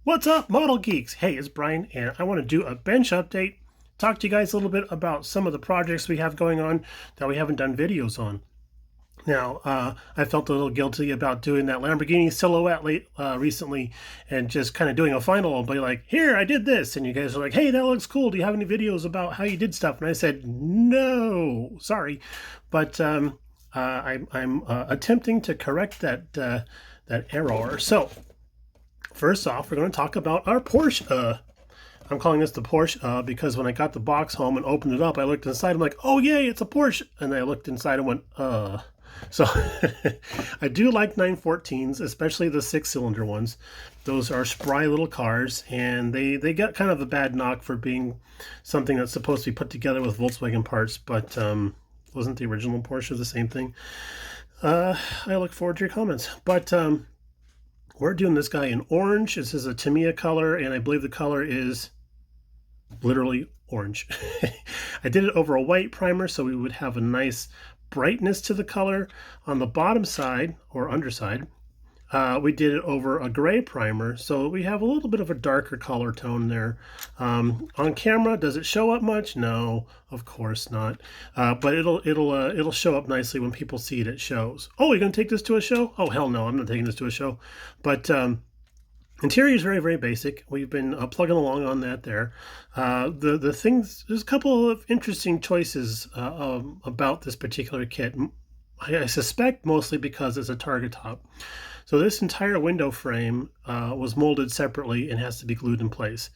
What's up, Model Geeks? Hey, it's Brian, and I want to do a bench update, talk to you guys a little bit about some of the projects we have going on that we haven't done videos on. Now, I felt a little guilty about doing that Lamborghini silhouette recently and just kind of doing a final and be like, here, I did this. And you guys are like, hey, that looks cool. Do you have any videos about how you did stuff? And I said, no, sorry. But I'm attempting to correct that error. So, first off, we're going to talk about our Porsche. I'm calling this the Porsche because when I got the box home and opened it up, I looked inside. I'm like, oh, yay, it's a Porsche. And I looked inside and went, So I do like 914s, especially the 6-cylinder ones. Those are spry little cars, and they got kind of a bad knock for being something that's supposed to be put together with Volkswagen parts, but wasn't the original Porsche the same thing? I look forward to your comments. But we're doing this guy in orange. This is a Tamiya color, and I believe the color is literally orange. I did it over a white primer so we would have a nice brightness to the color. On the bottom side, or underside, we did it over a gray primer, so we have a little bit of a darker color tone there. On camera, does it show up much? No, of course not. But it'll show up nicely when people see it. It shows. Oh, you're gonna take this to a show? Oh, hell no, I'm not taking this to a show. But interior is very, very basic. We've been plugging along on that there. The things, there's a couple of interesting choices about this particular kit. I suspect mostly because it's a target top. So this entire window frame was molded separately and has to be glued in place.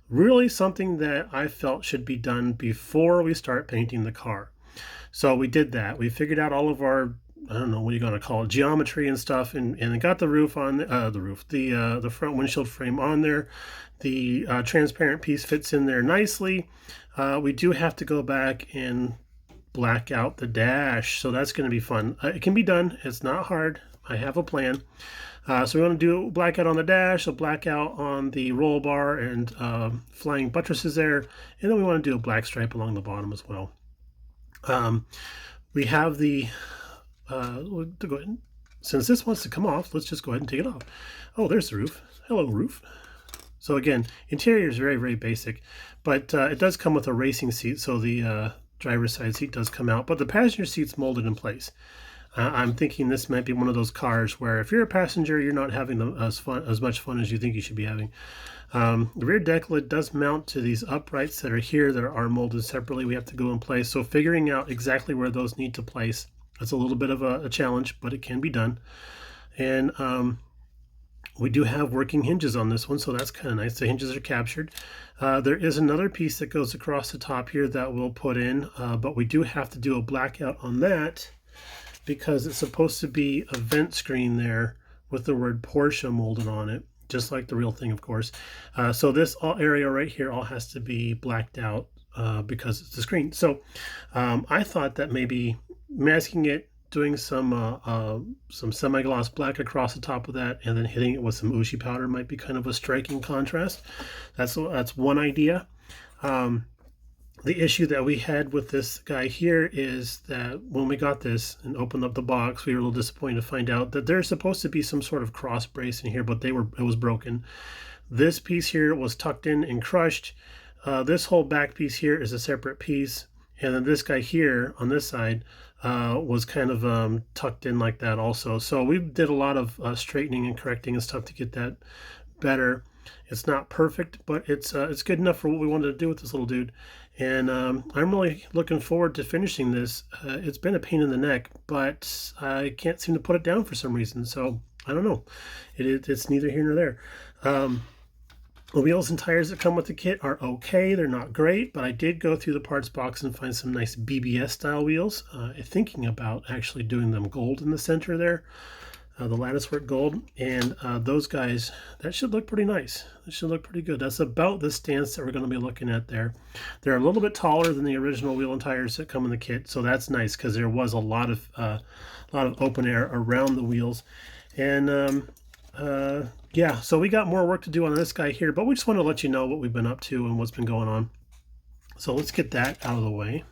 Really something that I felt should be done before we start painting the car. So we did that. We figured out all of our, I don't know what you're going to call it, geometry and stuff, and got the roof on the front windshield frame on there. The transparent piece fits in there nicely. We do have to go back and black out the dash, so that's going to be fun. It can be done. It's not hard. I have a plan. So we want to do blackout on the dash, a blackout on the roll bar and flying buttresses there, and then we want to do a black stripe along the bottom as well. We have the to go ahead. Since this wants to come off, let's just go ahead and take it off. Oh, there's the roof. Hello, roof. So again, interior is very, very basic, but it does come with a racing seat, so the driver's side seat does come out, but the passenger seat's molded in place. I'm thinking this might be one of those cars where if you're a passenger, you're not having as much fun as you think you should be having. The rear deck lid does mount to these uprights that are here that are molded separately. We have to go in place. So figuring out exactly where those need to place, that's a little bit of a challenge, but it can be done. And we do have working hinges on this one, so that's kind of nice. The hinges are captured. There is another piece that goes across the top here that we'll put in, but we do have to do a blackout on that, because it's supposed to be a vent screen there with the word Porsche molded on it, just like the real thing, of course. So this area right here all has to be blacked out because it's the screen. So I thought that maybe masking it, doing some semi-gloss black across the top of that, and then hitting it with some Ushi powder might be kind of a striking contrast. That's one idea. The issue that we had with this guy here is that when we got this and opened up the box, we were a little disappointed to find out that there's supposed to be some sort of cross brace in here, but it was broken. This piece here was tucked in and crushed. This whole back piece here is a separate piece, and then this guy here on this side was kind of tucked in like that also. So we did a lot of straightening and correcting and stuff to get that better. It's not perfect, but it's good enough for what we wanted to do with this little dude. And I'm really looking forward to finishing this. It's been a pain in the neck, but I can't seem to put it down for some reason. So I don't know. It's neither here nor there. The wheels and tires that come with the kit are okay. They're not great, but I did go through the parts box and find some nice BBS style wheels. Thinking about actually doing them gold in the center there. The latticework gold, and those guys, that should look pretty nice. That should look pretty good. That's about the stance that we're going to be looking at there. They're a little bit taller than the original wheel and tires that come in the kit, so that's nice because there was a lot of open air around the wheels. And yeah, so we got more work to do on this guy here, but we just want to let you know what we've been up to and what's been going on. So let's get that out of the way.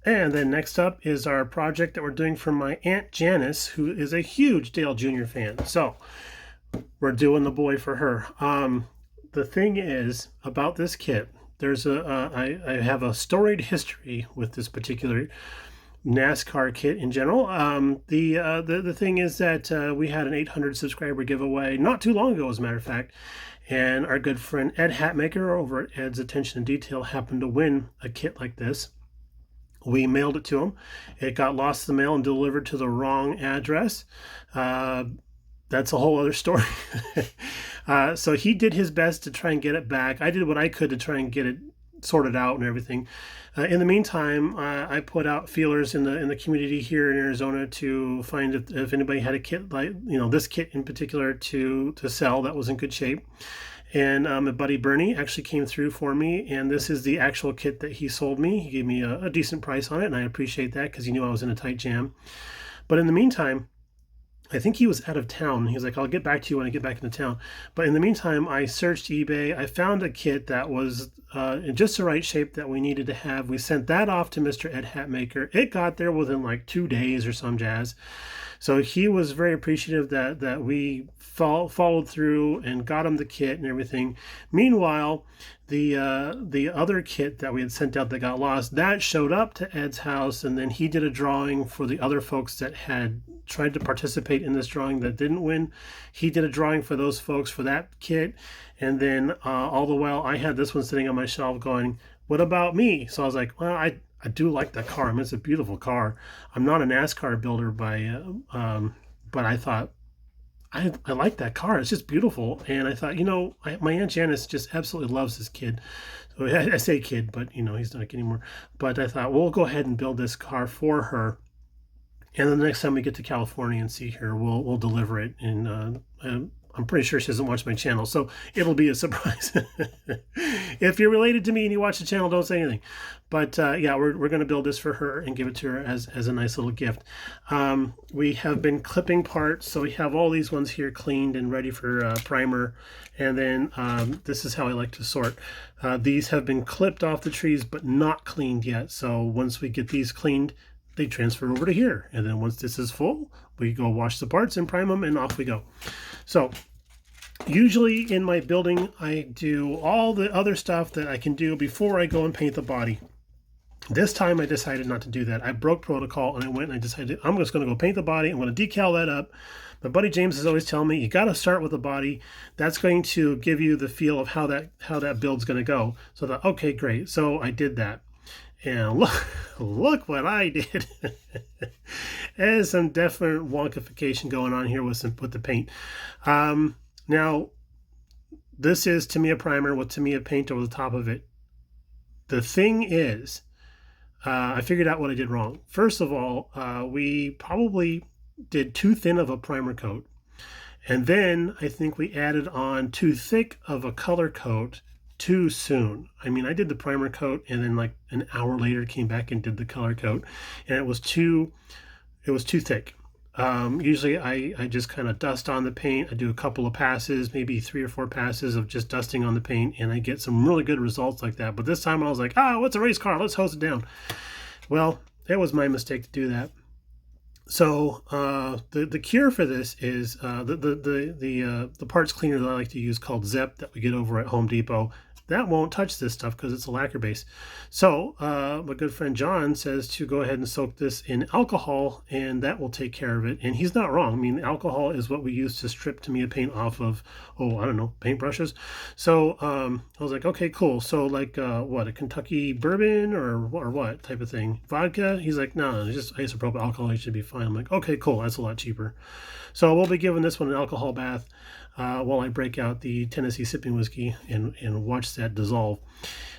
And then next up is our project that we're doing for my Aunt Janice, who is a huge Dale Jr. fan. So we're doing the boy for her. The thing is about this kit, there's I have a storied history with this particular NASCAR kit in general. The thing is that we had an 800 subscriber giveaway not too long ago, as a matter of fact, and our good friend Ed Hatmaker over at Ed's Attention to Detail happened to win a kit like this. We mailed it to him. It got lost in the mail and delivered to the wrong address. That's a whole other story. So he did his best to try and get it back. I did what I could to try and get it sorted out and everything. In the meantime, I put out feelers in the community here in Arizona to find if anybody had a kit like this kit in particular to sell that was in good shape. And my buddy Bernie actually came through for me, and this is the actual kit that he sold me. He gave me a decent price on it, and I appreciate that because he knew I was in a tight jam. But in the meantime, I think he was out of town. He was like, I'll get back to you when I get back into town. But in the meantime, I searched eBay. I found a kit that was in just the right shape that we needed to have. We sent that off to Mr. Ed Hatmaker. It got there within like 2 days or some jazz. So he was very appreciative that we followed through and got him the kit and everything. Meanwhile, the other kit that we had sent out that got lost, that showed up to Ed's house, and then he did a drawing for the other folks that had tried to participate in this drawing that didn't win. He did a drawing for those folks for that kit, and then all the while I had this one sitting on my shelf going, what about me? So I was like, well, I do like that car. I mean, it's a beautiful car. I'm not a NASCAR builder but I thought, I like that car. It's just beautiful. And I thought, my Aunt Janice just absolutely loves this kid. So I say kid, but he's not a kid anymore. But I thought, we'll go ahead and build this car for her. And then the next time we get to California and see her, we'll deliver it. And I'm pretty sure she doesn't watch my channel, so it'll be a surprise. If you're related to me and you watch the channel, don't say anything. But yeah, we're going to build this for her and give it to her as a nice little gift. We have been clipping parts, so we have all these ones here cleaned and ready for primer. And then this is how I like to sort. These have been clipped off the trees, but not cleaned yet. So once we get these cleaned, they transfer over to here. And then once this is full, we go wash the parts and prime them, and off we go. So usually in my building, I do all the other stuff that I can do before I go and paint the body. This time I decided not to do that. I broke protocol and I went and I decided I'm just going to go paint the body. I'm going to decal that up. My buddy James is always telling me, you got to start with the body. That's going to give you the feel of how that build's going to go. So I thought, okay, great. So I did that. And look what I did. There's some definite wonkification going on here with the paint. Now, this is Tamiya primer with Tamiya paint over the top of it. The thing is, I figured out what I did wrong. First of all, we probably did too thin of a primer coat. And then I think we added on too thick of a color coat too soon. I mean, I did the primer coat and then like an hour later came back and did the color coat, and it was too thick. Usually I just kind of dust on the paint. I do a couple of passes, maybe 3 or 4 passes of just dusting on the paint, and I get some really good results like that. But this time I was like, what's a race car? Let's hose it down. Well, it was my mistake to do that. So the cure for this is the parts cleaner that I like to use called Zep that we get over at Home Depot. That won't touch this stuff because it's a lacquer base. So my good friend John says to go ahead and soak this in alcohol, and that will take care of it. And he's not wrong. I mean, alcohol is what we use to strip Tamiya paint off of, I don't know, paintbrushes. So I was like, okay, cool. So like what, a Kentucky bourbon or what type of thing? Vodka? He's like, no, it's just isopropyl alcohol. It should be fine. I'm like, okay, cool. That's a lot cheaper. So we'll be giving this one an alcohol bath while I break out the Tennessee sipping whiskey and watch that dissolve.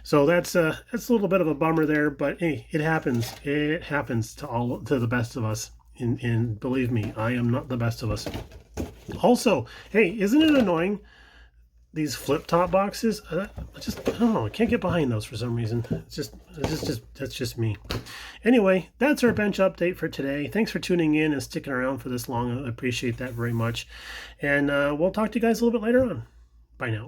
So that's a little bit of a bummer there, but hey, it happens. It happens to the best of us. And believe me, I am not the best of us. Also, hey, isn't it annoying? These flip top boxes, I don't know. I can't get behind those for some reason. That's just me. Anyway, that's our bench update for today. Thanks for tuning in and sticking around for this long. I appreciate that very much. And we'll talk to you guys a little bit later on. Bye now.